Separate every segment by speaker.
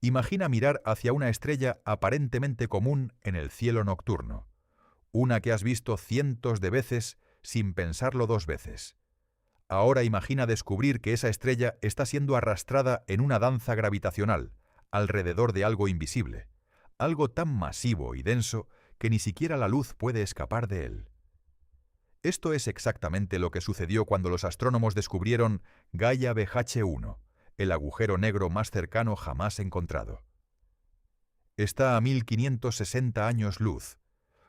Speaker 1: Imagina mirar hacia una estrella aparentemente común en el cielo nocturno, una que has visto cientos de veces sin pensarlo dos veces. Ahora imagina descubrir que esa estrella está siendo arrastrada en una danza gravitacional, alrededor de algo invisible, algo tan masivo y denso que ni siquiera la luz puede escapar de él. Esto es exactamente lo que sucedió cuando los astrónomos descubrieron Gaia BH1, el agujero negro más cercano jamás encontrado. Está a 1560 años luz,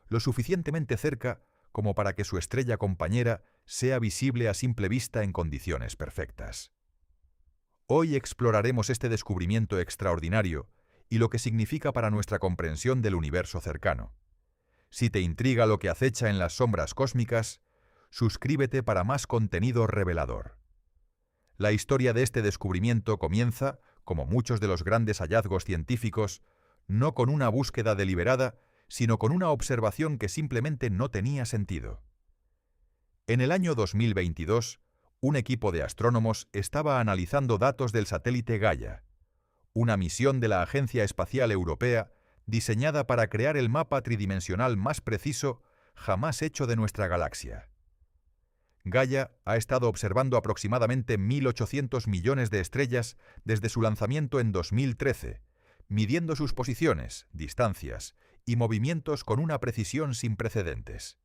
Speaker 1: lo suficientemente cerca como para que su estrella compañera sea visible a simple vista en condiciones perfectas. Hoy exploraremos este descubrimiento extraordinario y lo que significa para nuestra comprensión del universo cercano. Si te intriga lo que acecha en las sombras cósmicas, suscríbete para más contenido revelador. La historia de este descubrimiento comienza, como muchos de los grandes hallazgos científicos, no con una búsqueda deliberada, sino con una observación que simplemente no tenía sentido. En el año 2022, un equipo de astrónomos estaba analizando datos del satélite Gaia, una misión de la Agencia Espacial Europea diseñada para crear el mapa tridimensional más preciso jamás hecho de nuestra galaxia. Gaia ha estado observando aproximadamente 1.800 millones de estrellas desde su lanzamiento en 2013, midiendo sus posiciones, distancias y movimientos con una precisión sin precedentes.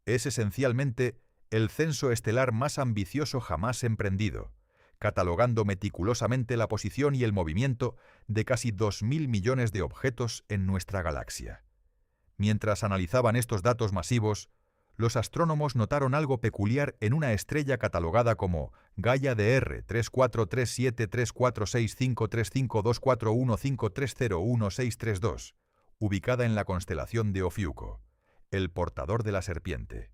Speaker 1: Es esencialmente el censo estelar más ambicioso jamás emprendido, catalogando meticulosamente la posición y el movimiento de casi 2.000 millones de objetos en nuestra galaxia. Mientras analizaban estos datos masivos, los astrónomos notaron algo peculiar en una estrella catalogada como Gaia DR 34373465352415301632, ubicada en la constelación de Ofiuco, el portador de la serpiente.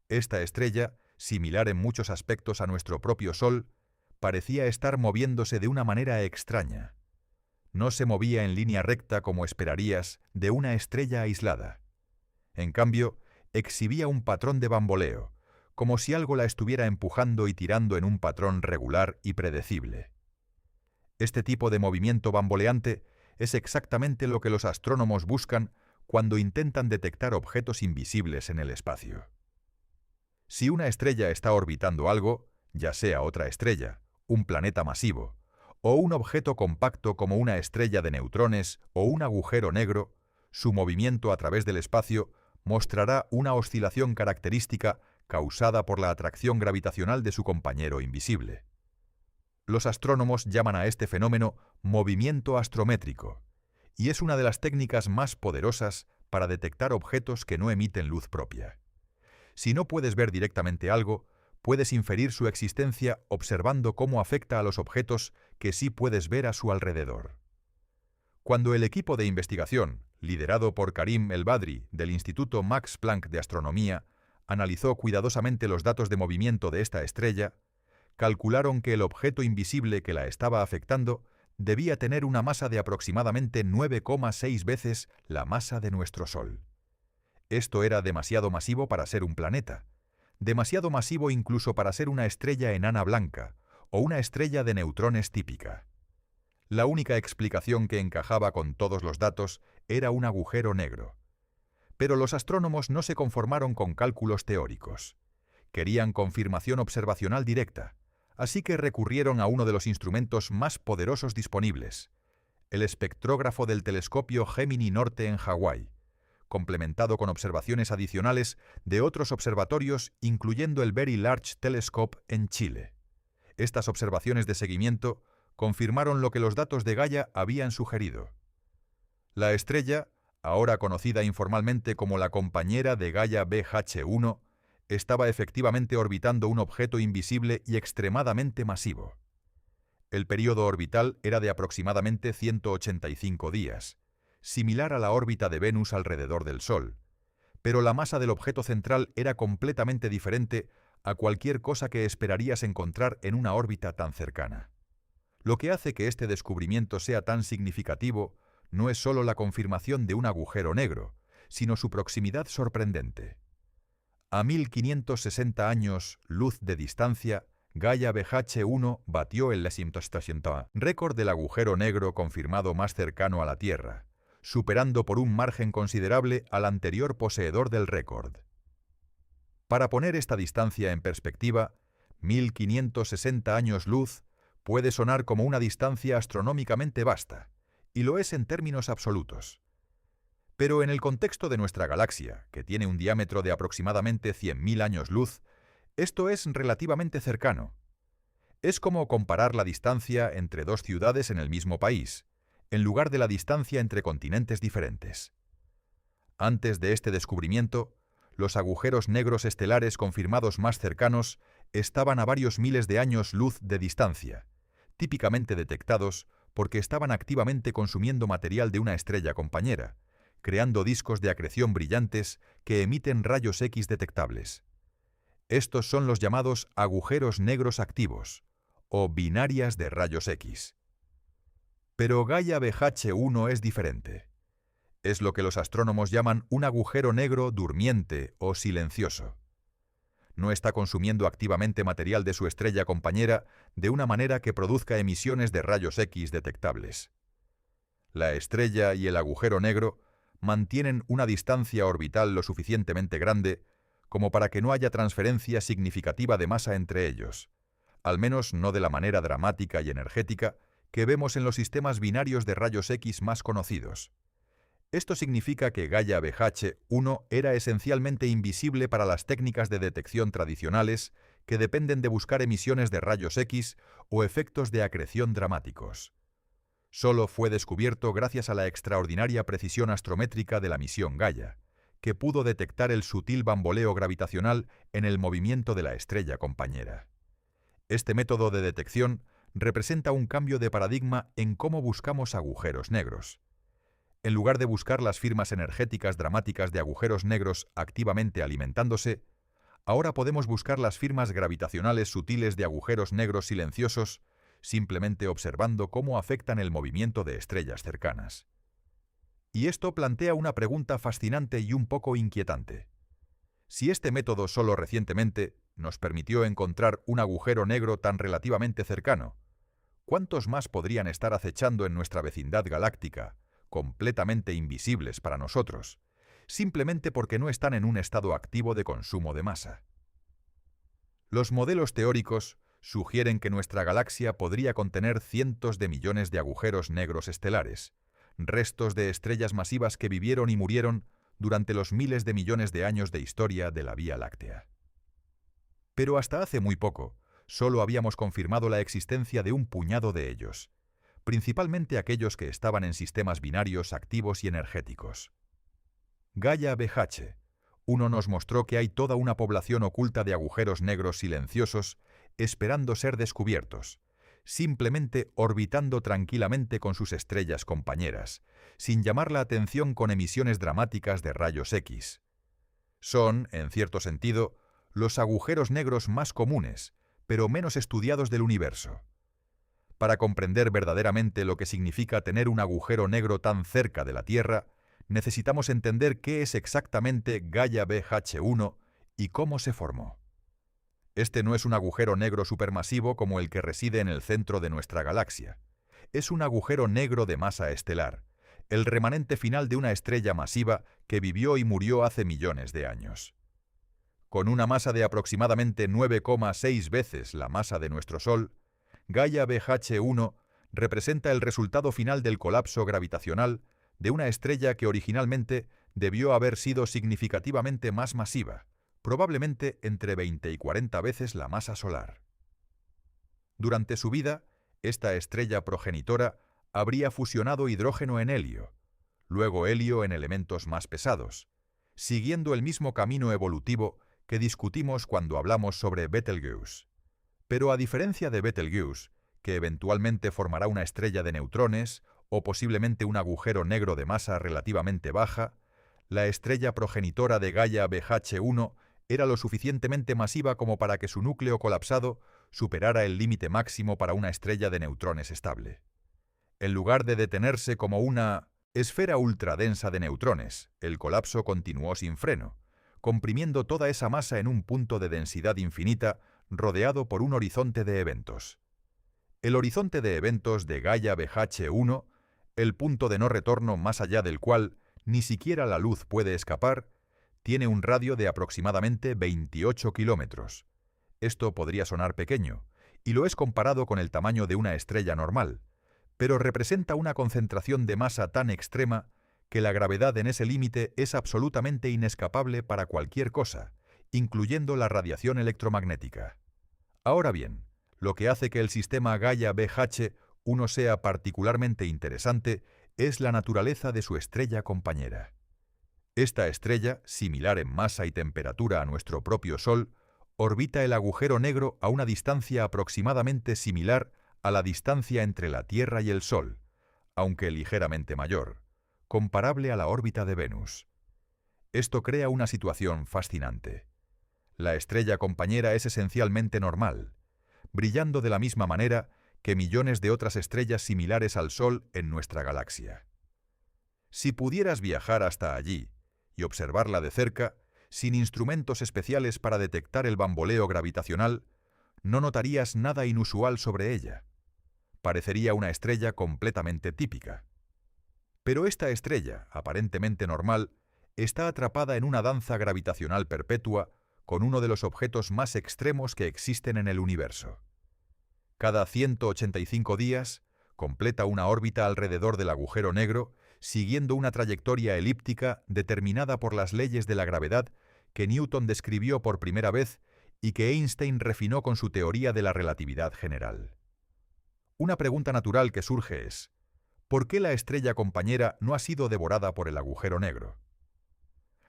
Speaker 1: Esta estrella, similar en muchos aspectos a nuestro propio Sol, parecía estar moviéndose de una manera extraña. No se movía en línea recta como esperarías de una estrella aislada. En cambio, exhibía un patrón de bamboleo, como si algo la estuviera empujando y tirando en un patrón regular y predecible. Este tipo de movimiento bamboleante es exactamente lo que los astrónomos buscan cuando intentan detectar objetos invisibles en el espacio. Si una estrella está orbitando algo, ya sea otra estrella, un planeta masivo, o un objeto compacto como una estrella de neutrones o un agujero negro, su movimiento a través del espacio mostrará una oscilación característica causada por la atracción gravitacional de su compañero invisible. Los astrónomos llaman a este fenómeno movimiento astrométrico, y es una de las técnicas más poderosas para detectar objetos que no emiten luz propia. Si no puedes ver directamente algo, puedes inferir su existencia observando cómo afecta a los objetos que sí puedes ver a su alrededor. Cuando el equipo de investigación, liderado por Karim El-Badri del Instituto Max Planck de Astronomía, analizó cuidadosamente los datos de movimiento de esta estrella, calcularon que el objeto invisible que la estaba afectando debía tener una masa de aproximadamente 9,6 veces la masa de nuestro Sol. Esto era demasiado masivo para ser un planeta, demasiado masivo incluso para ser una estrella enana blanca o una estrella de neutrones típica. La única explicación que encajaba con todos los datos era un agujero negro. Pero los astrónomos no se conformaron con cálculos teóricos. Querían confirmación observacional directa, así que recurrieron a uno de los instrumentos más poderosos disponibles, el espectrógrafo del telescopio Gemini Norte en Hawái, complementado con observaciones adicionales de otros observatorios, incluyendo el Very Large Telescope en Chile. Estas observaciones de seguimiento confirmaron lo que los datos de Gaia habían sugerido. La estrella, ahora conocida informalmente como la compañera de Gaia BH1, estaba efectivamente orbitando un objeto invisible y extremadamente masivo. El período orbital era de aproximadamente 185 días, similar a la órbita de Venus alrededor del Sol, pero la masa del objeto central era completamente diferente a cualquier cosa que esperarías encontrar en una órbita tan cercana. Lo que hace que este descubrimiento sea tan significativo no es solo la confirmación de un agujero negro, sino su proximidad sorprendente. A 1560 años luz de distancia, Gaia BH1 batió el récord del agujero negro confirmado más cercano a la Tierra, superando por un margen considerable al anterior poseedor del récord. Para poner esta distancia en perspectiva, 1560 años luz puede sonar como una distancia astronómicamente vasta, y lo es en términos absolutos. Pero en el contexto de nuestra galaxia, que tiene un diámetro de aproximadamente 100.000 años luz, esto es relativamente cercano. Es como comparar la distancia entre dos ciudades en el mismo país, en lugar de la distancia entre continentes diferentes. Antes de este descubrimiento, los agujeros negros estelares confirmados más cercanos estaban a varios miles de años luz de distancia, típicamente detectados porque estaban activamente consumiendo material de una estrella compañera, creando discos de acreción brillantes que emiten rayos X detectables. Estos son los llamados agujeros negros activos, o binarias de rayos X. Pero Gaia BH1 es diferente. Es lo que los astrónomos llaman un agujero negro durmiente o silencioso. No está consumiendo activamente material de su estrella compañera de una manera que produzca emisiones de rayos X detectables. La estrella y el agujero negro mantienen una distancia orbital lo suficientemente grande como para que no haya transferencia significativa de masa entre ellos, al menos no de la manera dramática y energética que vemos en los sistemas binarios de rayos X más conocidos. Esto significa que Gaia BH1 era esencialmente invisible para las técnicas de detección tradicionales que dependen de buscar emisiones de rayos X o efectos de acreción dramáticos. Solo fue descubierto gracias a la extraordinaria precisión astrométrica de la misión Gaia, que pudo detectar el sutil bamboleo gravitacional en el movimiento de la estrella compañera. Este método de detección representa un cambio de paradigma en cómo buscamos agujeros negros. En lugar de buscar las firmas energéticas dramáticas de agujeros negros activamente alimentándose, ahora podemos buscar las firmas gravitacionales sutiles de agujeros negros silenciosos simplemente observando cómo afectan el movimiento de estrellas cercanas. Y esto plantea una pregunta fascinante y un poco inquietante. Si este método solo recientemente nos permitió encontrar un agujero negro tan relativamente cercano, ¿cuántos más podrían estar acechando en nuestra vecindad galáctica, completamente invisibles para nosotros, simplemente porque no están en un estado activo de consumo de masa? Los modelos teóricos sugieren que nuestra galaxia podría contener cientos de millones de agujeros negros estelares, restos de estrellas masivas que vivieron y murieron durante los miles de millones de años de historia de la Vía Láctea. Pero hasta hace muy poco, solo habíamos confirmado la existencia de un puñado de ellos, principalmente aquellos que estaban en sistemas binarios activos y energéticos. Gaia BH1 nos mostró que hay toda una población oculta de agujeros negros silenciosos esperando ser descubiertos, simplemente orbitando tranquilamente con sus estrellas compañeras, sin llamar la atención con emisiones dramáticas de rayos X. Son, en cierto sentido, los agujeros negros más comunes, pero menos estudiados del universo. Para comprender verdaderamente lo que significa tener un agujero negro tan cerca de la Tierra, necesitamos entender qué es exactamente Gaia BH1 y cómo se formó. Este no es un agujero negro supermasivo como el que reside en el centro de nuestra galaxia. Es un agujero negro de masa estelar, el remanente final de una estrella masiva que vivió y murió hace millones de años. Con una masa de aproximadamente 9,6 veces la masa de nuestro Sol, Gaia BH1 representa el resultado final del colapso gravitacional de una estrella que originalmente debió haber sido significativamente más masiva, probablemente entre 20 y 40 veces la masa solar. Durante su vida, esta estrella progenitora habría fusionado hidrógeno en helio, luego helio en elementos más pesados, siguiendo el mismo camino evolutivo que discutimos cuando hablamos sobre Betelgeuse. Pero a diferencia de Betelgeuse, que eventualmente formará una estrella de neutrones o posiblemente un agujero negro de masa relativamente baja, la estrella progenitora de Gaia BH1 era lo suficientemente masiva como para que su núcleo colapsado superara el límite máximo para una estrella de neutrones estable. En lugar de detenerse como una esfera ultradensa de neutrones, el colapso continuó sin freno, comprimiendo toda esa masa en un punto de densidad infinita rodeado por un horizonte de eventos. El horizonte de eventos de Gaia BH1, el punto de no retorno más allá del cual ni siquiera la luz puede escapar, tiene un radio de aproximadamente 28 kilómetros. Esto podría sonar pequeño, y lo es comparado con el tamaño de una estrella normal, pero representa una concentración de masa tan extrema que la gravedad en ese límite es absolutamente inescapable para cualquier cosa, incluyendo la radiación electromagnética. Ahora bien, lo que hace que el sistema Gaia BH1 sea particularmente interesante es la naturaleza de su estrella compañera. Esta estrella, similar en masa y temperatura a nuestro propio Sol, orbita el agujero negro a una distancia aproximadamente similar a la distancia entre la Tierra y el Sol, aunque ligeramente mayor, comparable a la órbita de Venus. Esto crea una situación fascinante. La estrella compañera es esencialmente normal, brillando de la misma manera que millones de otras estrellas similares al Sol en nuestra galaxia. Si pudieras viajar hasta allí y observarla de cerca, sin instrumentos especiales para detectar el bamboleo gravitacional, no notarías nada inusual sobre ella. Parecería una estrella completamente típica. Pero esta estrella, aparentemente normal, está atrapada en una danza gravitacional perpetua con uno de los objetos más extremos que existen en el universo. Cada 185 días, completa una órbita alrededor del agujero negro, siguiendo una trayectoria elíptica determinada por las leyes de la gravedad que Newton describió por primera vez y que Einstein refinó con su teoría de la relatividad general. Una pregunta natural que surge es: ¿por qué la estrella compañera no ha sido devorada por el agujero negro?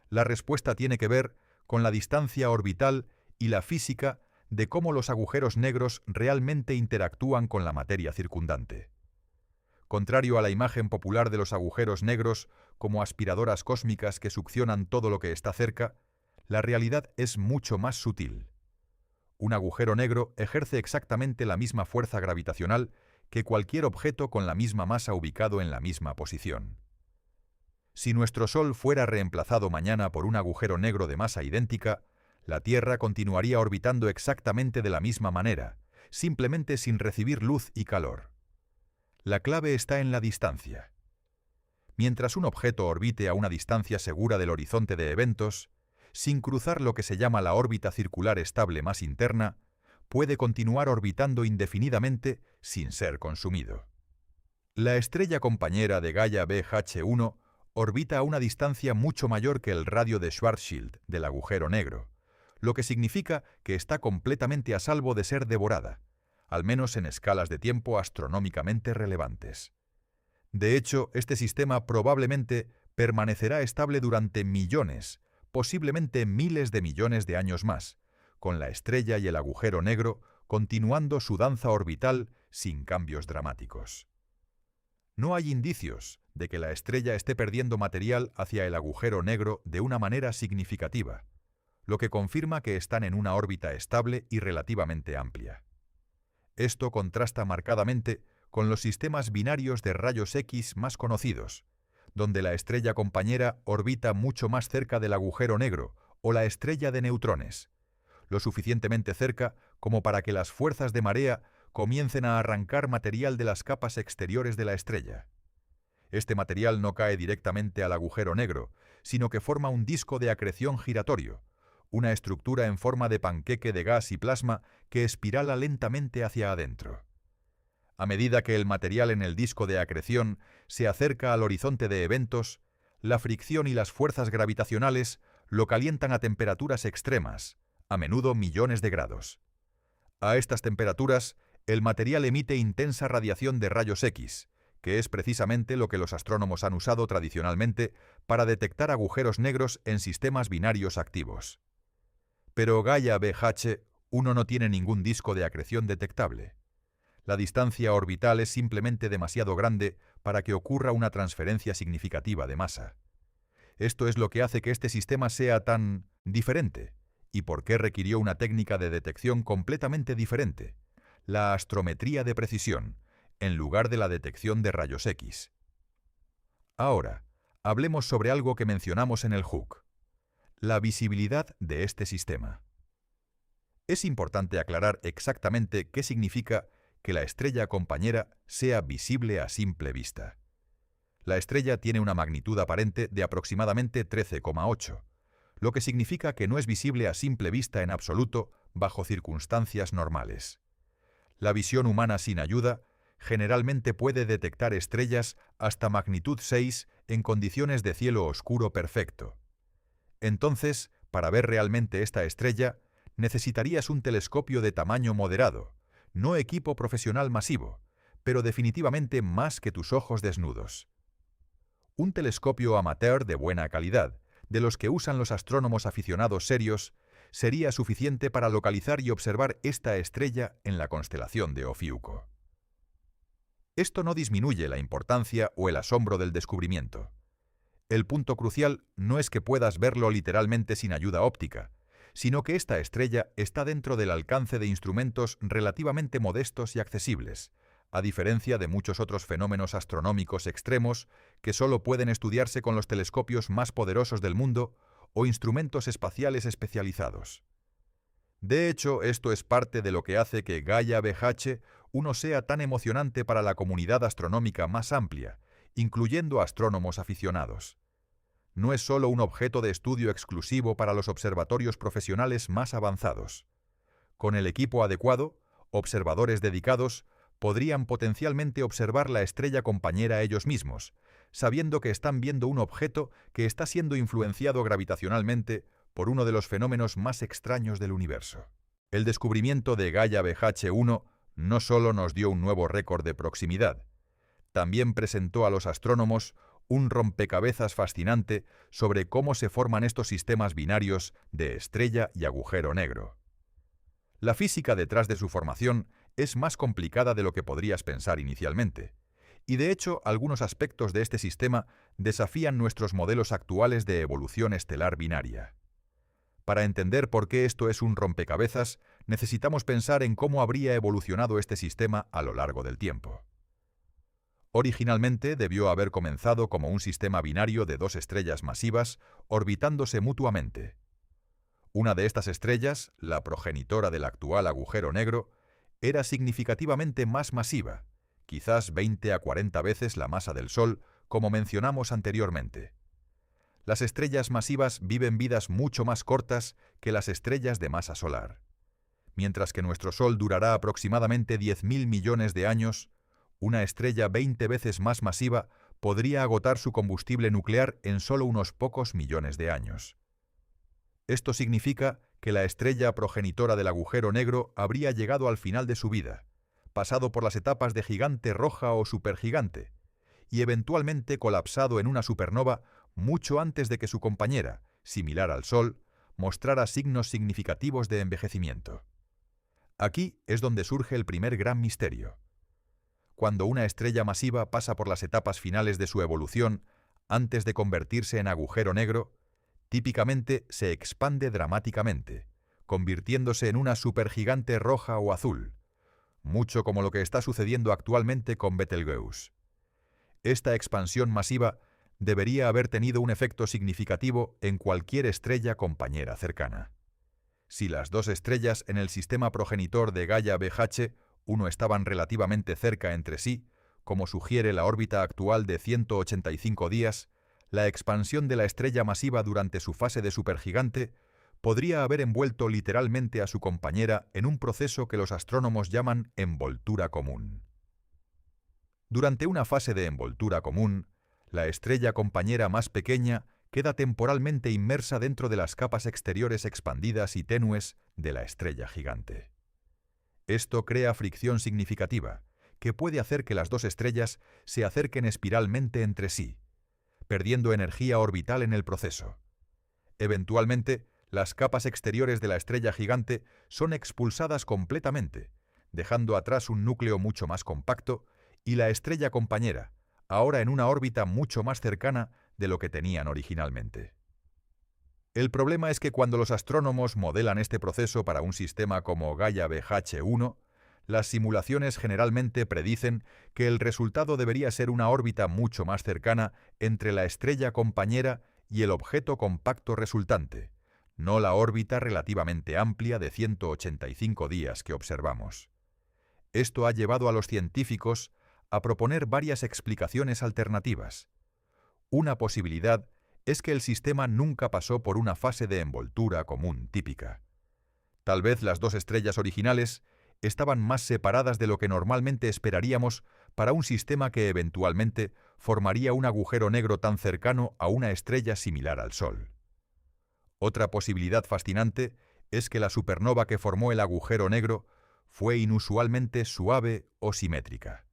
Speaker 1: La respuesta tiene que ver con la distancia orbital y la física de cómo los agujeros negros realmente interactúan con la materia circundante. Contrario a la imagen popular de los agujeros negros como aspiradoras cósmicas que succionan todo lo que está cerca, la realidad es mucho más sutil. Un agujero negro ejerce exactamente la misma fuerza gravitacional que cualquier objeto con la misma masa ubicado en la misma posición. Si nuestro Sol fuera reemplazado mañana por un agujero negro de masa idéntica, la Tierra continuaría orbitando exactamente de la misma manera, simplemente sin recibir luz y calor. La clave está en la distancia. Mientras un objeto orbite a una distancia segura del horizonte de eventos, sin cruzar lo que se llama la órbita circular estable más interna, puede continuar orbitando indefinidamente sin ser consumido. La estrella compañera de Gaia BH1 orbita a una distancia mucho mayor que el radio de Schwarzschild del agujero negro, lo que significa que está completamente a salvo de ser devorada, al menos en escalas de tiempo astronómicamente relevantes. De hecho, este sistema probablemente permanecerá estable durante millones, posiblemente miles de millones de años más, con la estrella y el agujero negro continuando su danza orbital sin cambios dramáticos. No hay indicios de que la estrella esté perdiendo material hacia el agujero negro de una manera significativa, lo que confirma que están en una órbita estable y relativamente amplia. Esto contrasta marcadamente con los sistemas binarios de rayos X más conocidos, donde la estrella compañera orbita mucho más cerca del agujero negro o la estrella de neutrones, lo suficientemente cerca como para que las fuerzas de marea comiencen a arrancar material de las capas exteriores de la estrella. Este material no cae directamente al agujero negro, sino que forma un disco de acreción giratorio, una estructura en forma de panqueque de gas y plasma que espirala lentamente hacia adentro. A medida que el material en el disco de acreción se acerca al horizonte de eventos, la fricción y las fuerzas gravitacionales lo calientan a temperaturas extremas, a menudo millones de grados. A estas temperaturas, el material emite intensa radiación de rayos X, que es precisamente lo que los astrónomos han usado tradicionalmente para detectar agujeros negros en sistemas binarios activos. Pero Gaia BH1 no tiene ningún disco de acreción detectable. La distancia orbital es simplemente demasiado grande para que ocurra una transferencia significativa de masa. Esto es lo que hace que este sistema sea tan diferente, y por qué requirió una técnica de detección completamente diferente, la astrometría de precisión, en lugar de la detección de rayos X. Ahora, hablemos sobre algo que mencionamos en el HUC: la visibilidad de este sistema. Es importante aclarar exactamente qué significa que la estrella compañera sea visible a simple vista. La estrella tiene una magnitud aparente de aproximadamente 13,8, lo que significa que no es visible a simple vista en absoluto bajo circunstancias normales. La visión humana sin ayuda generalmente puede detectar estrellas hasta magnitud 6 en condiciones de cielo oscuro perfecto. Entonces, para ver realmente esta estrella, necesitarías un telescopio de tamaño moderado, no equipo profesional masivo, pero definitivamente más que tus ojos desnudos. Un telescopio amateur de buena calidad, de los que usan los astrónomos aficionados serios, sería suficiente para localizar y observar esta estrella en la constelación de Ofiuco. Esto no disminuye la importancia o el asombro del descubrimiento. El punto crucial no es que puedas verlo literalmente sin ayuda óptica, sino que esta estrella está dentro del alcance de instrumentos relativamente modestos y accesibles, a diferencia de muchos otros fenómenos astronómicos extremos que solo pueden estudiarse con los telescopios más poderosos del mundo o instrumentos espaciales especializados. De hecho, esto es parte de lo que hace que Gaia BH-1 sea tan emocionante para la comunidad astronómica más amplia, incluyendo astrónomos aficionados. No es solo un objeto de estudio exclusivo para los observatorios profesionales más avanzados. Con el equipo adecuado, observadores dedicados podrían potencialmente observar la estrella compañera ellos mismos, sabiendo que están viendo un objeto que está siendo influenciado gravitacionalmente por uno de los fenómenos más extraños del universo. El descubrimiento de Gaia BH-1 no solo nos dio un nuevo récord de proximidad, también presentó a los astrónomos un rompecabezas fascinante sobre cómo se forman estos sistemas binarios de estrella y agujero negro. La física detrás de su formación es más complicada de lo que podrías pensar inicialmente, y de hecho algunos aspectos de este sistema desafían nuestros modelos actuales de evolución estelar binaria. Para entender por qué esto es un rompecabezas, necesitamos pensar en cómo habría evolucionado este sistema a lo largo del tiempo. Originalmente debió haber comenzado como un sistema binario de dos estrellas masivas orbitándose mutuamente. Una de estas estrellas, la progenitora del actual agujero negro, era significativamente más masiva, quizás 20 a 40 veces la masa del Sol, como mencionamos anteriormente. Las estrellas masivas viven vidas mucho más cortas que las estrellas de masa solar. Mientras que nuestro Sol durará aproximadamente 10.000 millones de años, una estrella 20 veces más masiva podría agotar su combustible nuclear en solo unos pocos millones de años. Esto significa que la estrella progenitora del agujero negro habría llegado al final de su vida, pasado por las etapas de gigante roja o supergigante, y eventualmente colapsado en una supernova mucho antes de que su compañera, similar al Sol, mostrara signos significativos de envejecimiento. Aquí es donde surge el primer gran misterio. Cuando una estrella masiva pasa por las etapas finales de su evolución, antes de convertirse en agujero negro, típicamente se expande dramáticamente, convirtiéndose en una supergigante roja o azul, mucho como lo que está sucediendo actualmente con Betelgeuse. Esta expansión masiva debería haber tenido un efecto significativo en cualquier estrella compañera cercana. Si las dos estrellas en el sistema progenitor de Gaia BH-1 estaban relativamente cerca entre sí, como sugiere la órbita actual de 185 días, la expansión de la estrella masiva durante su fase de supergigante podría haber envuelto literalmente a su compañera en un proceso que los astrónomos llaman envoltura común. Durante una fase de envoltura común, la estrella compañera más pequeña queda temporalmente inmersa dentro de las capas exteriores expandidas y tenues de la estrella gigante. Esto crea fricción significativa, que puede hacer que las dos estrellas se acerquen espiralmente entre sí, perdiendo energía orbital en el proceso. Eventualmente, las capas exteriores de la estrella gigante son expulsadas completamente, dejando atrás un núcleo mucho más compacto y la estrella compañera, ahora en una órbita mucho más cercana de lo que tenían originalmente. El problema es que cuando los astrónomos modelan este proceso para un sistema como Gaia BH-1, las simulaciones generalmente predicen que el resultado debería ser una órbita mucho más cercana entre la estrella compañera y el objeto compacto resultante, no la órbita relativamente amplia de 185 días que observamos. Esto ha llevado a los científicos a proponer varias explicaciones alternativas. Una posibilidad es que el sistema nunca pasó por una fase de envoltura común típica. Tal vez las dos estrellas originales estaban más separadas de lo que normalmente esperaríamos para un sistema que eventualmente formaría un agujero negro tan cercano a una estrella similar al Sol. Otra posibilidad fascinante es que la supernova que formó el agujero negro fue inusualmente suave o simétrica.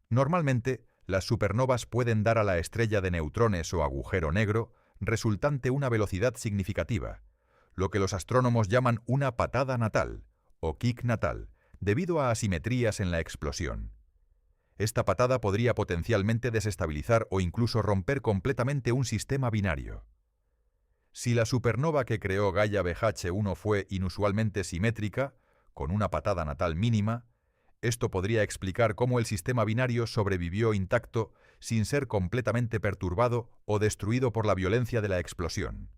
Speaker 1: Normalmente, las supernovas pueden dar a la estrella de neutrones o agujero negro resultante una velocidad significativa, lo que los astrónomos llaman una patada natal, o kick natal, debido a asimetrías en la explosión. Esta patada podría potencialmente desestabilizar o incluso romper completamente un sistema binario. Si la supernova que creó Gaia BH1 fue inusualmente simétrica, con una patada natal mínima, esto podría explicar cómo el sistema binario sobrevivió intacto sin ser completamente perturbado o destruido por la violencia de la explosión.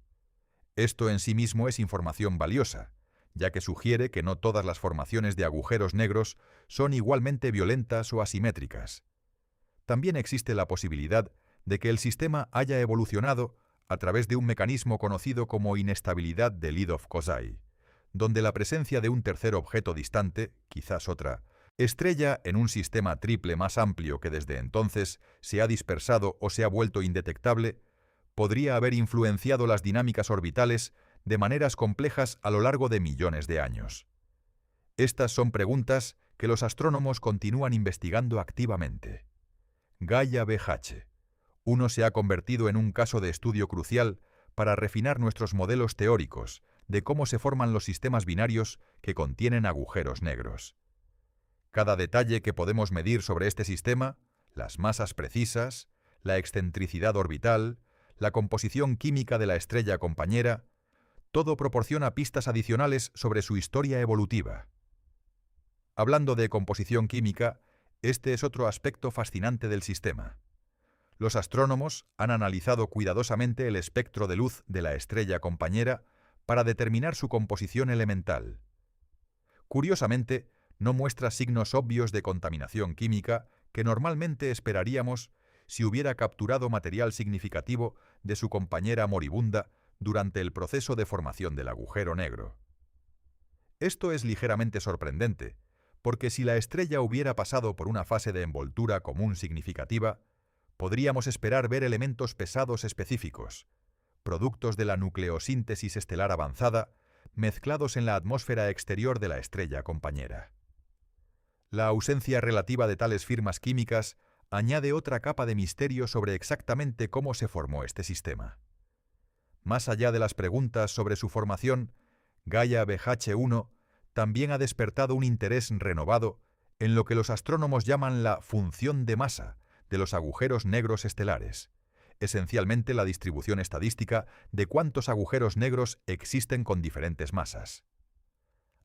Speaker 1: Esto en sí mismo es información valiosa, ya que sugiere que no todas las formaciones de agujeros negros son igualmente violentas o asimétricas. También existe la posibilidad de que el sistema haya evolucionado a través de un mecanismo conocido como inestabilidad de Lidov-Kozai, donde la presencia de un tercer objeto distante, quizás otra estrella en un sistema triple más amplio que desde entonces se ha dispersado o se ha vuelto indetectable, podría haber influenciado las dinámicas orbitales de maneras complejas a lo largo de millones de años. Estas son preguntas que los astrónomos continúan investigando activamente. Gaia BH1 se ha convertido en un caso de estudio crucial para refinar nuestros modelos teóricos de cómo se forman los sistemas binarios que contienen agujeros negros. Cada detalle que podemos medir sobre este sistema, las masas precisas, la excentricidad orbital, la composición química de la estrella compañera, todo proporciona pistas adicionales sobre su historia evolutiva. Hablando de composición química, este es otro aspecto fascinante del sistema. Los astrónomos han analizado cuidadosamente el espectro de luz de la estrella compañera para determinar su composición elemental. Curiosamente, no muestra signos obvios de contaminación química que normalmente esperaríamos si hubiera capturado material significativo de su compañera moribunda durante el proceso de formación del agujero negro. Esto es ligeramente sorprendente, porque si la estrella hubiera pasado por una fase de envoltura común significativa, podríamos esperar ver elementos pesados específicos, productos de la nucleosíntesis estelar avanzada, mezclados en la atmósfera exterior de la estrella compañera. La ausencia relativa de tales firmas químicas añade otra capa de misterio sobre exactamente cómo se formó este sistema. Más allá de las preguntas sobre su formación, Gaia BH1 también ha despertado un interés renovado en lo que los astrónomos llaman la función de masa de los agujeros negros estelares, esencialmente la distribución estadística de cuántos agujeros negros existen con diferentes masas.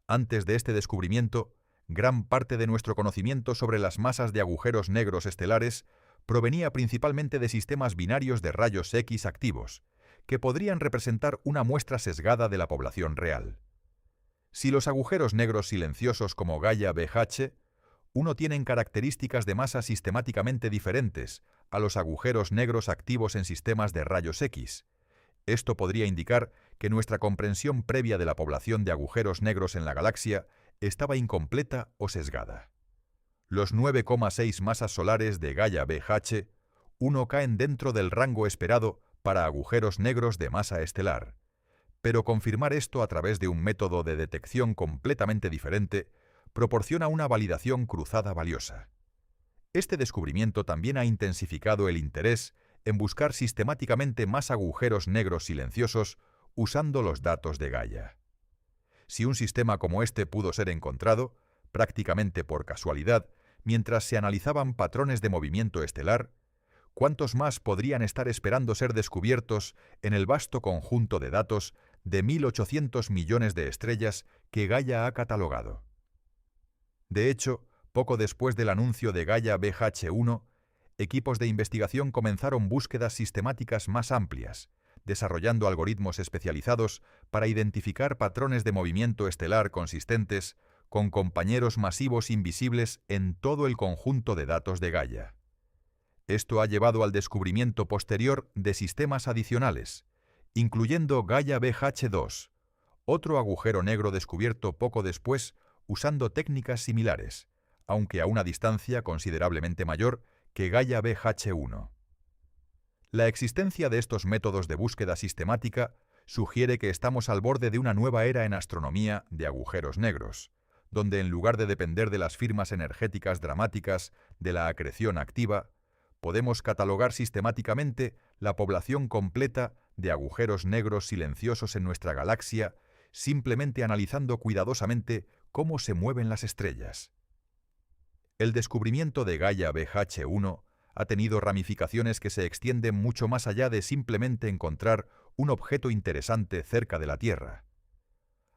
Speaker 1: Antes de este descubrimiento, gran parte de nuestro conocimiento sobre las masas de agujeros negros estelares provenía principalmente de sistemas binarios de rayos X activos, que podrían representar una muestra sesgada de la población real. Si los agujeros negros silenciosos como Gaia BH1 tienen características de masa sistemáticamente diferentes a los agujeros negros activos en sistemas de rayos X, esto podría indicar que nuestra comprensión previa de la población de agujeros negros en la galaxia estaba incompleta o sesgada. Los 9,6 masas solares de Gaia BH1 caen dentro del rango esperado para agujeros negros de masa estelar, pero confirmar esto a través de un método de detección completamente diferente proporciona una validación cruzada valiosa. Este descubrimiento también ha intensificado el interés en buscar sistemáticamente más agujeros negros silenciosos usando los datos de Gaia. Si un sistema como este pudo ser encontrado, prácticamente por casualidad, mientras se analizaban patrones de movimiento estelar, ¿cuántos más podrían estar esperando ser descubiertos en el vasto conjunto de datos de 1.800 millones de estrellas que Gaia ha catalogado? De hecho, poco después del anuncio de Gaia BH1, equipos de investigación comenzaron búsquedas sistemáticas más amplias, desarrollando algoritmos especializados para identificar patrones de movimiento estelar consistentes con compañeros masivos invisibles en todo el conjunto de datos de Gaia. Esto ha llevado al descubrimiento posterior de sistemas adicionales, incluyendo Gaia BH2, otro agujero negro descubierto poco después usando técnicas similares, aunque a una distancia considerablemente mayor que Gaia BH1. La existencia de estos métodos de búsqueda sistemática sugiere que estamos al borde de una nueva era en astronomía de agujeros negros, donde en lugar de depender de las firmas energéticas dramáticas de la acreción activa, podemos catalogar sistemáticamente la población completa de agujeros negros silenciosos en nuestra galaxia, simplemente analizando cuidadosamente cómo se mueven las estrellas. El descubrimiento de Gaia BH1 ha tenido ramificaciones que se extienden mucho más allá de simplemente encontrar un objeto interesante cerca de la Tierra.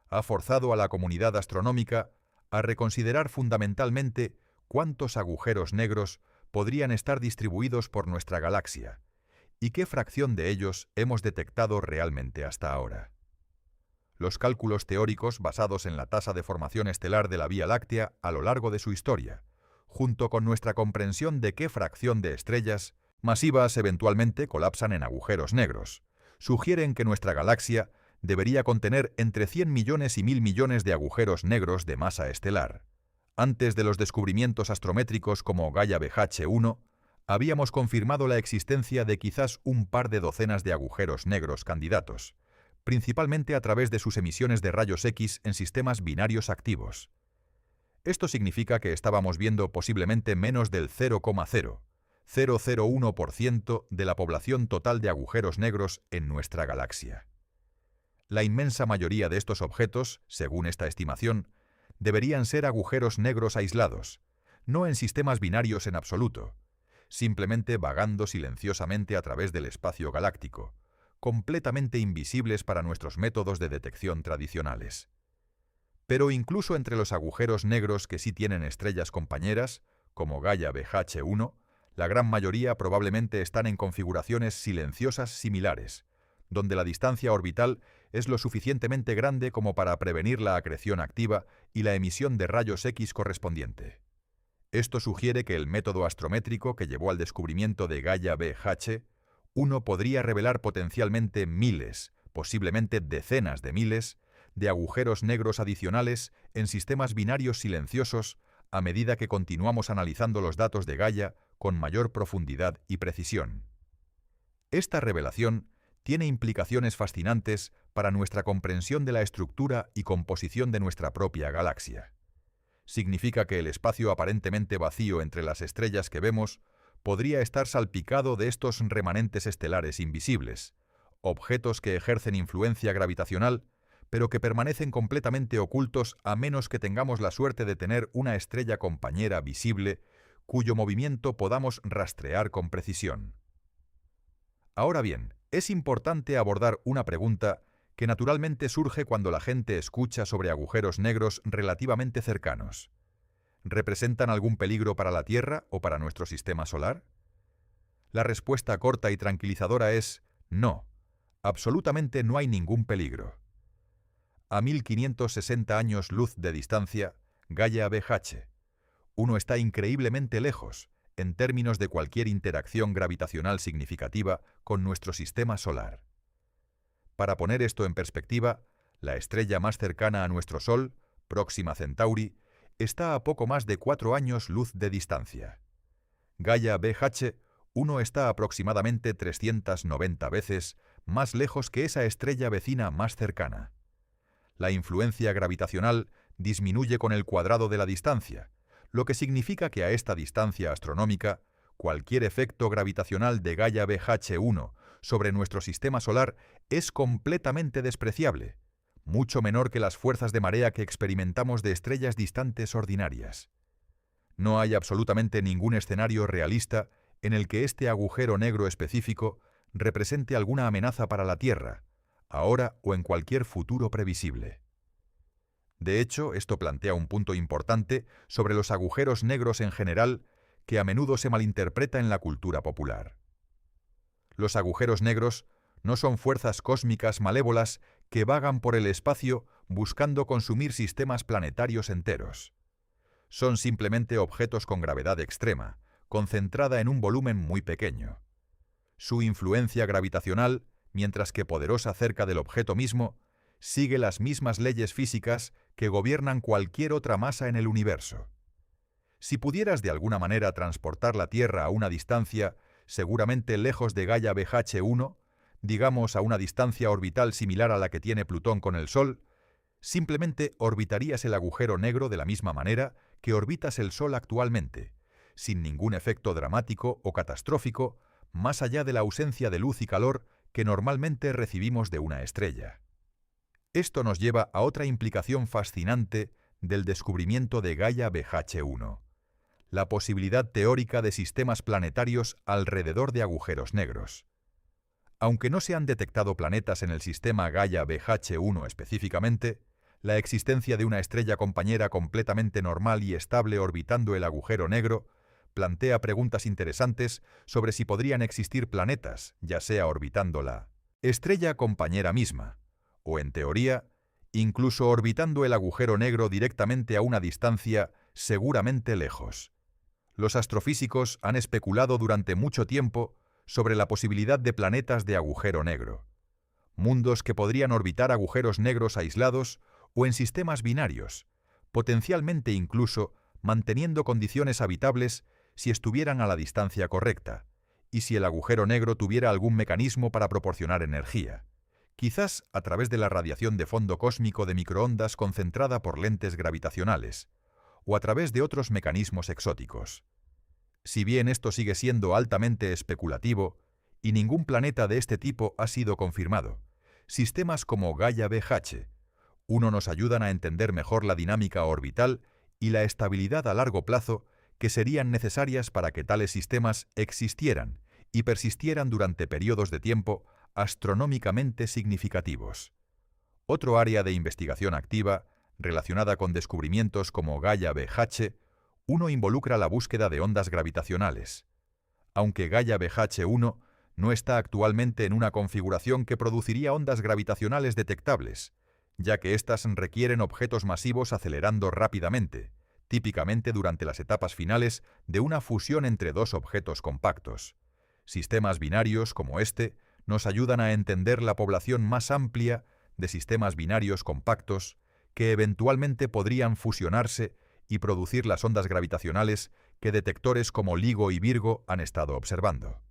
Speaker 1: Ha forzado a la comunidad astronómica a reconsiderar fundamentalmente cuántos agujeros negros podrían estar distribuidos por nuestra galaxia y qué fracción de ellos hemos detectado realmente hasta ahora. Los cálculos teóricos basados en la tasa de formación estelar de la Vía Láctea a lo largo de su historia, junto con nuestra comprensión de qué fracción de estrellas masivas eventualmente colapsan en agujeros negros, sugieren que nuestra galaxia debería contener entre 100 millones y 1000 millones de agujeros negros de masa estelar. Antes de los descubrimientos astrométricos como Gaia BH1, habíamos confirmado la existencia de quizás un par de docenas de agujeros negros candidatos, principalmente a través de sus emisiones de rayos X en sistemas binarios activos. Esto significa que estábamos viendo posiblemente menos del 0,0001% de la población total de agujeros negros en nuestra galaxia. La inmensa mayoría de estos objetos, según esta estimación, deberían ser agujeros negros aislados, no en sistemas binarios en absoluto, simplemente vagando silenciosamente a través del espacio galáctico, completamente invisibles para nuestros métodos de detección tradicionales. Pero incluso entre los agujeros negros que sí tienen estrellas compañeras, como Gaia BH1, la gran mayoría probablemente están en configuraciones silenciosas similares, donde la distancia orbital es lo suficientemente grande como para prevenir la acreción activa y la emisión de rayos X correspondiente. Esto sugiere que el método astrométrico que llevó al descubrimiento de Gaia BH1 podría revelar potencialmente miles, posiblemente decenas de miles, de agujeros negros adicionales en sistemas binarios silenciosos a medida que continuamos analizando los datos de Gaia con mayor profundidad y precisión. Esta revelación tiene implicaciones fascinantes para nuestra comprensión de la estructura y composición de nuestra propia galaxia. Significa que el espacio aparentemente vacío entre las estrellas que vemos podría estar salpicado de estos remanentes estelares invisibles, objetos que ejercen influencia gravitacional, pero que permanecen completamente ocultos a menos que tengamos la suerte de tener una estrella compañera visible cuyo movimiento podamos rastrear con precisión. Ahora bien, es importante abordar una pregunta que naturalmente surge cuando la gente escucha sobre agujeros negros relativamente cercanos. ¿Representan algún peligro para la Tierra o para nuestro sistema solar? La respuesta corta y tranquilizadora es no. Absolutamente no hay ningún peligro. A 1560 años luz de distancia, Gaia BH1 está increíblemente lejos en términos de cualquier interacción gravitacional significativa con nuestro sistema solar. Para poner esto en perspectiva, la estrella más cercana a nuestro Sol, Próxima Centauri, está a poco más de 4 años luz de distancia. Gaia BH1 está aproximadamente 390 veces más lejos que esa estrella vecina más cercana. La influencia gravitacional disminuye con el cuadrado de la distancia, lo que significa que a esta distancia astronómica, cualquier efecto gravitacional de Gaia BH1 sobre nuestro sistema solar es completamente despreciable, mucho menor que las fuerzas de marea que experimentamos de estrellas distantes ordinarias. No hay absolutamente ningún escenario realista en el que este agujero negro específico represente alguna amenaza para la Tierra, ahora o en cualquier futuro previsible. De hecho, esto plantea un punto importante sobre los agujeros negros en general que a menudo se malinterpreta en la cultura popular. Los agujeros negros No son fuerzas cósmicas malévolas que vagan por el espacio buscando consumir sistemas planetarios enteros. Son simplemente objetos con gravedad extrema, concentrada en un volumen muy pequeño. Su influencia gravitacional, mientras que poderosa cerca del objeto mismo, sigue las mismas leyes físicas que gobiernan cualquier otra masa en el universo. Si pudieras de alguna manera transportar la Tierra a una distancia seguramente lejos de Gaia BH1, digamos a una distancia orbital similar a la que tiene Plutón con el Sol, simplemente orbitarías el agujero negro de la misma manera que orbitas el Sol actualmente, sin ningún efecto dramático o catastrófico, más allá de la ausencia de luz y calor que normalmente recibimos de una estrella. Esto nos lleva a otra implicación fascinante del descubrimiento de Gaia BH1, la posibilidad teórica de sistemas planetarios alrededor de agujeros negros. Aunque no se han detectado planetas en el sistema Gaia BH1 específicamente, la existencia de una estrella compañera completamente normal y estable orbitando el agujero negro plantea preguntas interesantes sobre si podrían existir planetas, ya sea orbitando la estrella compañera misma, o en teoría, incluso orbitando el agujero negro directamente a una distancia seguramente lejos. Los astrofísicos han especulado durante mucho tiempo sobre la posibilidad de planetas de agujero negro, mundos que podrían orbitar agujeros negros aislados o en sistemas binarios, potencialmente incluso manteniendo condiciones habitables si estuvieran a la distancia correcta, y si el agujero negro tuviera algún mecanismo para proporcionar energía, quizás a través de la radiación de fondo cósmico de microondas concentrada por lentes gravitacionales, o a través de otros mecanismos exóticos. Si bien esto sigue siendo altamente especulativo, y ningún planeta de este tipo ha sido confirmado, sistemas como Gaia BH1 nos ayudan a entender mejor la dinámica orbital y la estabilidad a largo plazo que serían necesarias para que tales sistemas existieran y persistieran durante periodos de tiempo astronómicamente significativos. Otro área de investigación activa, relacionada con descubrimientos como Gaia BH1, involucra la búsqueda de ondas gravitacionales. Aunque Gaia BH1 no está actualmente en una configuración que produciría ondas gravitacionales detectables, ya que éstas requieren objetos masivos acelerando rápidamente, típicamente durante las etapas finales de una fusión entre dos objetos compactos. Sistemas binarios como este nos ayudan a entender la población más amplia de sistemas binarios compactos que eventualmente podrían fusionarse y producir las ondas gravitacionales que detectores como LIGO y Virgo han estado observando.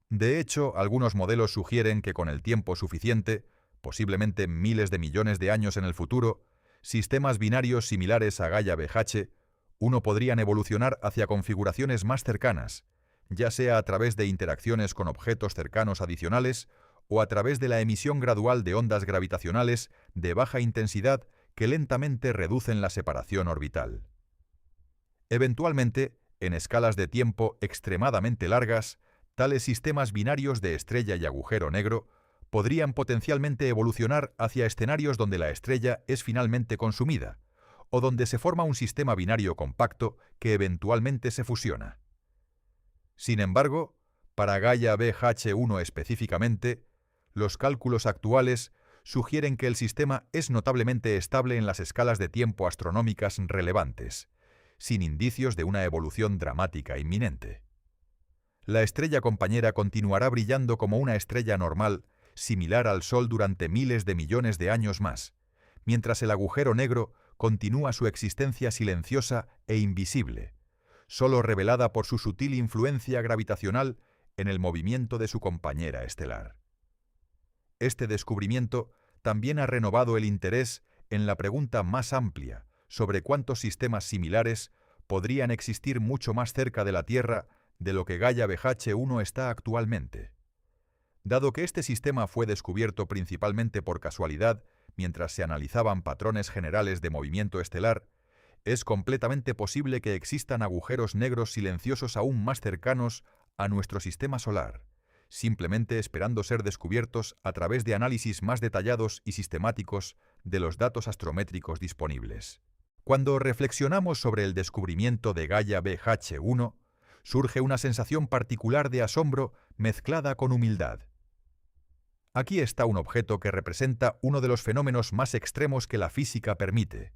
Speaker 1: De hecho, algunos modelos sugieren que con el tiempo suficiente, posiblemente miles de millones de años en el futuro, sistemas binarios similares a Gaia BH1 podrían evolucionar hacia configuraciones más cercanas, ya sea a través de interacciones con objetos cercanos adicionales o a través de la emisión gradual de ondas gravitacionales de baja intensidad que lentamente reducen la separación orbital. Eventualmente, en escalas de tiempo extremadamente largas, tales sistemas binarios de estrella y agujero negro podrían potencialmente evolucionar hacia escenarios donde la estrella es finalmente consumida, o donde se forma un sistema binario compacto que eventualmente se fusiona. Sin embargo, para Gaia BH1 específicamente, los cálculos actuales sugieren que el sistema es notablemente estable en las escalas de tiempo astronómicas relevantes, sin indicios de una evolución dramática inminente. La estrella compañera continuará brillando como una estrella normal, similar al Sol durante miles de millones de años más, mientras el agujero negro continúa su existencia silenciosa e invisible, solo revelada por su sutil influencia gravitacional en el movimiento de su compañera estelar. Este descubrimiento también ha renovado el interés en la pregunta más amplia sobre cuántos sistemas similares podrían existir mucho más cerca de la Tierra de lo que Gaia BH1 está actualmente. Dado que este sistema fue descubierto principalmente por casualidad mientras se analizaban patrones generales de movimiento estelar, es completamente posible que existan agujeros negros silenciosos aún más cercanos a nuestro sistema solar, simplemente esperando ser descubiertos a través de análisis más detallados y sistemáticos de los datos astrométricos disponibles. Cuando reflexionamos sobre el descubrimiento de Gaia BH1, surge una sensación particular de asombro mezclada con humildad. Aquí está un objeto que representa uno de los fenómenos más extremos que la física permite,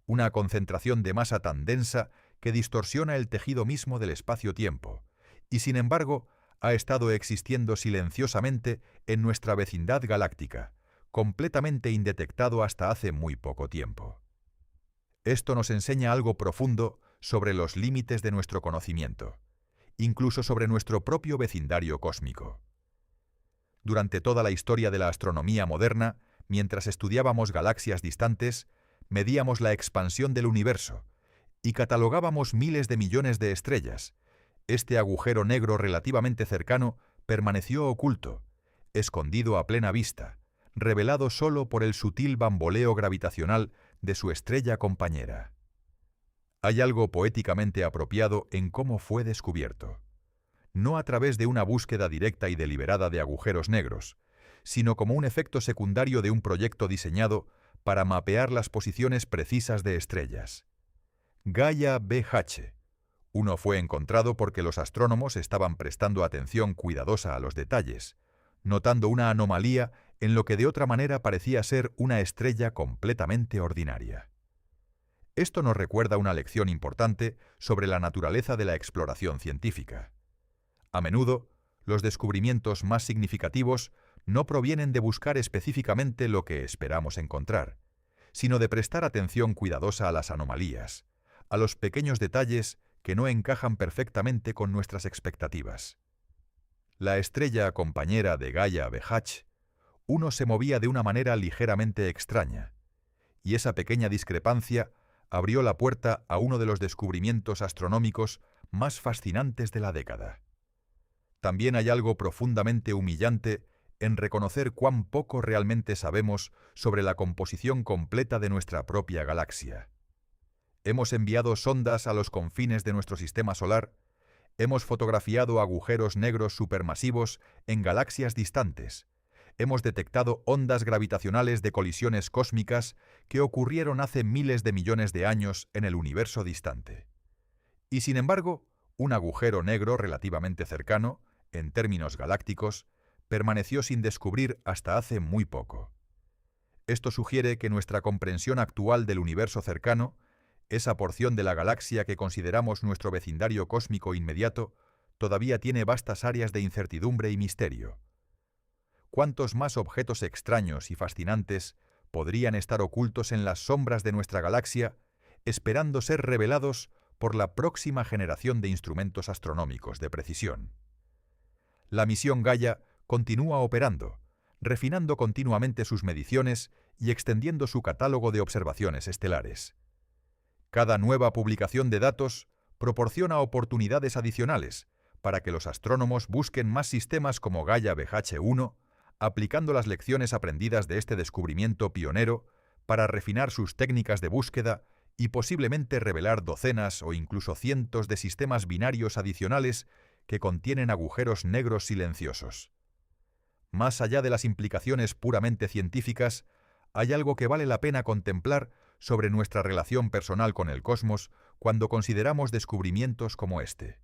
Speaker 1: una concentración de masa tan densa que distorsiona el tejido mismo del espacio-tiempo, y sin embargo ha estado existiendo silenciosamente en nuestra vecindad galáctica, completamente indetectado hasta hace muy poco tiempo. Esto nos enseña algo profundo sobre los límites de nuestro conocimiento, incluso sobre nuestro propio vecindario cósmico. Durante toda la historia de la astronomía moderna, mientras estudiábamos galaxias distantes, medíamos la expansión del universo y catalogábamos miles de millones de estrellas. Este agujero negro relativamente cercano permaneció oculto, escondido a plena vista, revelado solo por el sutil bamboleo gravitacional de su estrella compañera. Hay algo poéticamente apropiado en cómo fue descubierto. No a través de una búsqueda directa y deliberada de agujeros negros, sino como un efecto secundario de un proyecto diseñado para mapear las posiciones precisas de estrellas. Gaia BH. Uno fue encontrado porque los astrónomos estaban prestando atención cuidadosa a los detalles, notando una anomalía en lo que de otra manera parecía ser una estrella completamente ordinaria. Esto nos recuerda una lección importante sobre la naturaleza de la exploración científica. A menudo, los descubrimientos más significativos no provienen de buscar específicamente lo que esperamos encontrar, sino de prestar atención cuidadosa a las anomalías, a los pequeños detalles que no encajan perfectamente con nuestras expectativas. La estrella compañera de Gaia BH, uno se movía de una manera ligeramente extraña, y esa pequeña discrepancia abrió la puerta a uno de los descubrimientos astronómicos más fascinantes de la década. También hay algo profundamente humillante en reconocer cuán poco realmente sabemos sobre la composición completa de nuestra propia galaxia. Hemos enviado sondas a los confines de nuestro sistema solar, hemos fotografiado agujeros negros supermasivos en galaxias distantes, hemos detectado ondas gravitacionales de colisiones cósmicas que ocurrieron hace miles de millones de años en el universo distante. Y sin embargo, un agujero negro relativamente cercano, en términos galácticos, permaneció sin descubrir hasta hace muy poco. Esto sugiere que nuestra comprensión actual del universo cercano, esa porción de la galaxia que consideramos nuestro vecindario cósmico inmediato, todavía tiene vastas áreas de incertidumbre y misterio. ¿Cuántos más objetos extraños y fascinantes podrían estar ocultos en las sombras de nuestra galaxia, esperando ser revelados por la próxima generación de instrumentos astronómicos de precisión? La misión Gaia continúa operando, refinando continuamente sus mediciones y extendiendo su catálogo de observaciones estelares. Cada nueva publicación de datos proporciona oportunidades adicionales para que los astrónomos busquen más sistemas como Gaia BH1, aplicando las lecciones aprendidas de este descubrimiento pionero para refinar sus técnicas de búsqueda y posiblemente revelar docenas o incluso cientos de sistemas binarios adicionales que contienen agujeros negros silenciosos. Más allá de las implicaciones puramente científicas, hay algo que vale la pena contemplar sobre nuestra relación personal con el cosmos cuando consideramos descubrimientos como este.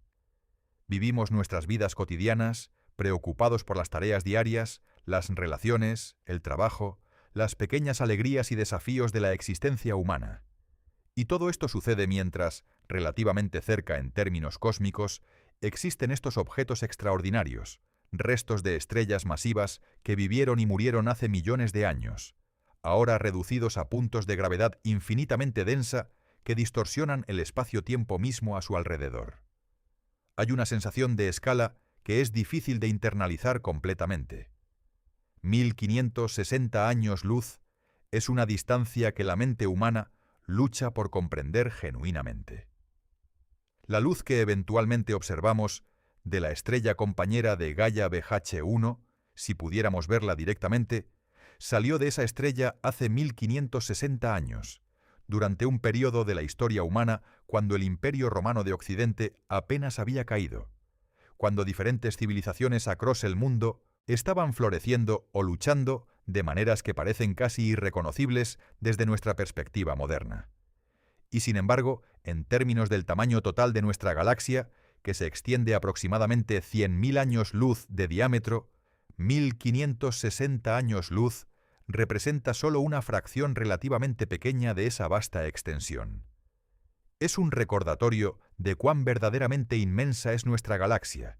Speaker 1: Vivimos nuestras vidas cotidianas, preocupados por las tareas diarias, las relaciones, el trabajo, las pequeñas alegrías y desafíos de la existencia humana. Y todo esto sucede mientras, relativamente cerca en términos cósmicos, existen estos objetos extraordinarios, restos de estrellas masivas que vivieron y murieron hace millones de años, ahora reducidos a puntos de gravedad infinitamente densa que distorsionan el espacio-tiempo mismo a su alrededor. Hay una sensación de escala que es difícil de internalizar completamente. 1560 años luz es una distancia que la mente humana lucha por comprender genuinamente. La luz que eventualmente observamos de la estrella compañera de Gaia BH1, si pudiéramos verla directamente, salió de esa estrella hace 1560 años, durante un periodo de la historia humana cuando el Imperio Romano de Occidente apenas había caído, cuando diferentes civilizaciones across el mundo estaban floreciendo o luchando de maneras que parecen casi irreconocibles desde nuestra perspectiva moderna. Y sin embargo, en términos del tamaño total de nuestra galaxia, que se extiende aproximadamente 100.000 años luz de diámetro, 1560 años luz representa solo una fracción relativamente pequeña de esa vasta extensión. Es un recordatorio de cuán verdaderamente inmensa es nuestra galaxia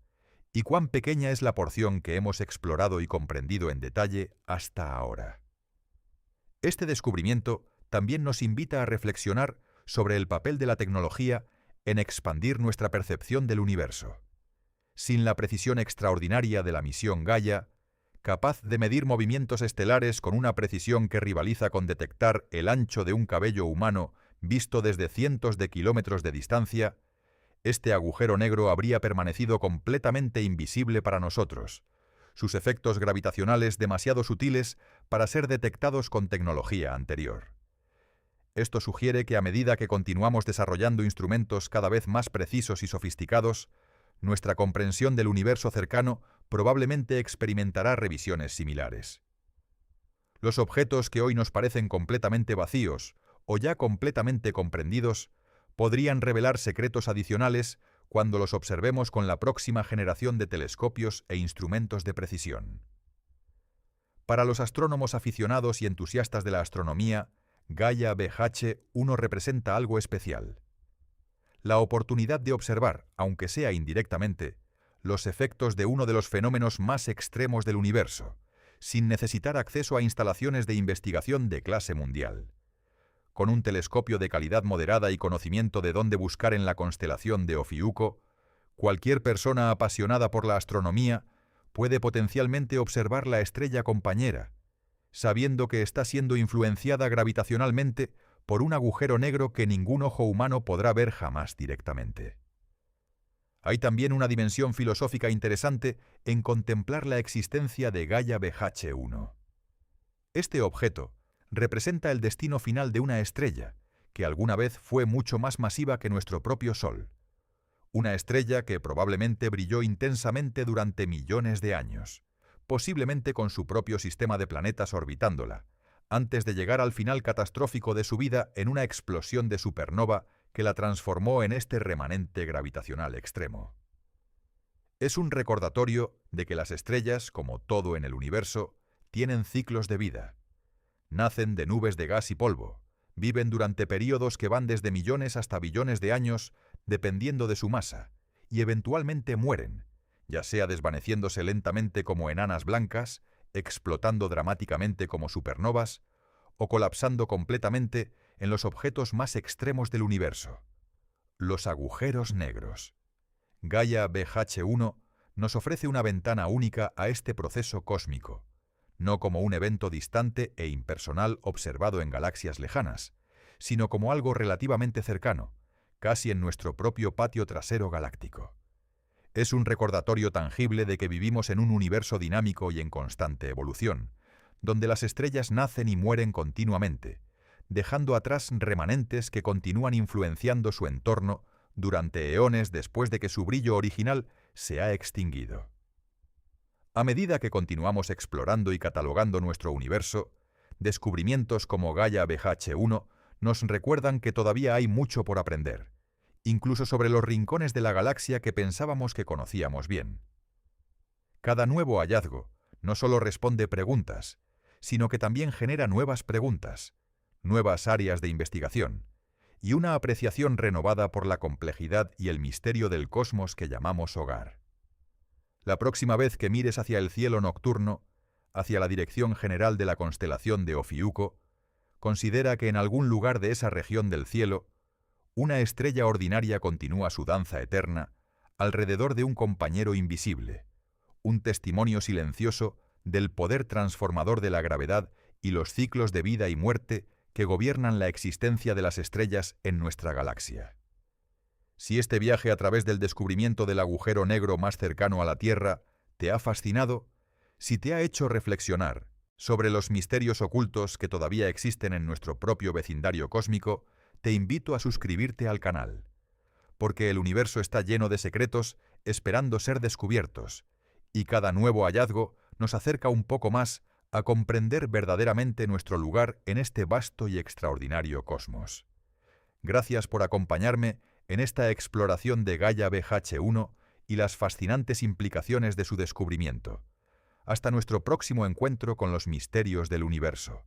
Speaker 1: y cuán pequeña es la porción que hemos explorado y comprendido en detalle hasta ahora. Este descubrimiento también nos invita a reflexionar sobre el papel de la tecnología en expandir nuestra percepción del universo. Sin la precisión extraordinaria de la misión Gaia, capaz de medir movimientos estelares con una precisión que rivaliza con detectar el ancho de un cabello humano visto desde cientos de kilómetros de distancia, este agujero negro habría permanecido completamente invisible para nosotros, sus efectos gravitacionales demasiado sutiles para ser detectados con tecnología anterior. Esto sugiere que a medida que continuamos desarrollando instrumentos cada vez más precisos y sofisticados, nuestra comprensión del universo cercano probablemente experimentará revisiones similares. Los objetos que hoy nos parecen completamente vacíos o ya completamente comprendidos podrían revelar secretos adicionales cuando los observemos con la próxima generación de telescopios e instrumentos de precisión. Para los astrónomos aficionados y entusiastas de la astronomía, Gaia BH1 representa algo especial. La oportunidad de observar, aunque sea indirectamente, los efectos de uno de los fenómenos más extremos del universo, sin necesitar acceso a instalaciones de investigación de clase mundial. Con un telescopio de calidad moderada y conocimiento de dónde buscar en la constelación de Ofiuco, cualquier persona apasionada por la astronomía puede potencialmente observar la estrella compañera, sabiendo que está siendo influenciada gravitacionalmente por un agujero negro que ningún ojo humano podrá ver jamás directamente. Hay también una dimensión filosófica interesante en contemplar la existencia de Gaia BH1. Este objeto representa el destino final de una estrella, que alguna vez fue mucho más masiva que nuestro propio Sol. Una estrella que probablemente brilló intensamente durante millones de años, posiblemente con su propio sistema de planetas orbitándola, antes de llegar al final catastrófico de su vida en una explosión de supernova que la transformó en este remanente gravitacional extremo. Es un recordatorio de que las estrellas, como todo en el universo, tienen ciclos de vida. Nacen de nubes de gas y polvo, viven durante períodos que van desde millones hasta billones de años, dependiendo de su masa, y eventualmente mueren, ya sea desvaneciéndose lentamente como enanas blancas, explotando dramáticamente como supernovas, o colapsando completamente en los objetos más extremos del universo, los agujeros negros. Gaia BH1 nos ofrece una ventana única a este proceso cósmico, no como un evento distante e impersonal observado en galaxias lejanas, sino como algo relativamente cercano, casi en nuestro propio patio trasero galáctico. Es un recordatorio tangible de que vivimos en un universo dinámico y en constante evolución, donde las estrellas nacen y mueren continuamente, dejando atrás remanentes que continúan influenciando su entorno durante eones después de que su brillo original se ha extinguido. A medida que continuamos explorando y catalogando nuestro universo, descubrimientos como Gaia BH1 nos recuerdan que todavía hay mucho por aprender, incluso sobre los rincones de la galaxia que pensábamos que conocíamos bien. Cada nuevo hallazgo no solo responde preguntas, sino que también genera nuevas preguntas, nuevas áreas de investigación, y una apreciación renovada por la complejidad y el misterio del cosmos que llamamos hogar. La próxima vez que mires hacia el cielo nocturno, hacia la dirección general de la constelación de Ofiuco, considera que en algún lugar de esa región del cielo, una estrella ordinaria continúa su danza eterna alrededor de un compañero invisible, un testimonio silencioso del poder transformador de la gravedad y los ciclos de vida y muerte que gobiernan la existencia de las estrellas en nuestra galaxia. Si este viaje a través del descubrimiento del agujero negro más cercano a la Tierra te ha fascinado, si te ha hecho reflexionar sobre los misterios ocultos que todavía existen en nuestro propio vecindario cósmico, te invito a suscribirte al canal, porque el universo está lleno de secretos esperando ser descubiertos, y cada nuevo hallazgo nos acerca un poco más a comprender verdaderamente nuestro lugar en este vasto y extraordinario cosmos. Gracias por acompañarme en esta exploración de Gaia BH1 y las fascinantes implicaciones de su descubrimiento. Hasta nuestro próximo encuentro con los misterios del universo.